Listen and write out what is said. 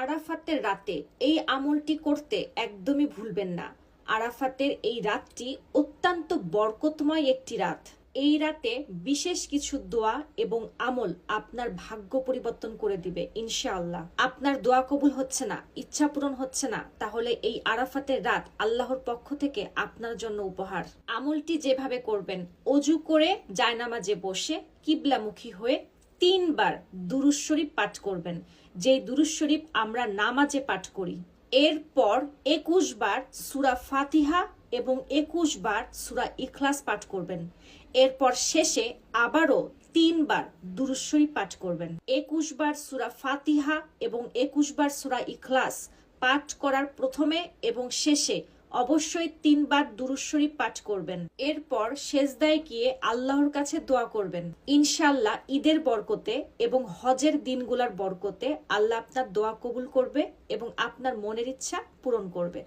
আরাফাতের রাতে এই আমলটি করতে একদমই ভুলবেন না। আরাফাতের এই রাতটি অত্যন্ত বরকতময় একটি রাত। এই রাতে বিশেষ কিছু দোয়া এবং আমল আপনার ভাগ্য পরিবর্তন করে দিবে ইনশাআল্লাহ। আপনার দোয়া কবুল হচ্ছে না, ইচ্ছা পূরণ হচ্ছে না, তাহলে এই আরাফাতের রাত আল্লাহর পক্ষ থেকে আপনার জন্য উপহার। আমলটি যেভাবে করবেন, অজু করে জায়নামাজে বসে কিবলামুখী হয়ে 3 বার দুরূদ শরীফ পাঠ করবেন, যেই দুরূদ শরীফ আমরা নামাজে পাঠ করি। এরপর 21 বার সূরা ফাতিহা এবং 21 বার সূরা ইখলাস পাঠ করবেন। এরপর শেষে আবারও 3 বার দুরূদ শরীফ পাঠ করবেন। 21 বার সূরা ফাতিহা এবং 21 বার সূরা ইখলাস পাঠ করার প্রথমে এবং শেষে অবশ্যই 3 বার দুরূদ শরীফ পাঠ করবেন। এরপর সেজদায় গিয়ে আল্লাহর কাছে দোয়া করবেন। ইনশাআল্লাহ ঈদের বরকতে এবং হজের দিনগুলোর বরকতে আল্লাহ আপনার দোয়া কবুল করবে এবং আপনার মনের ইচ্ছা পূরণ করবে।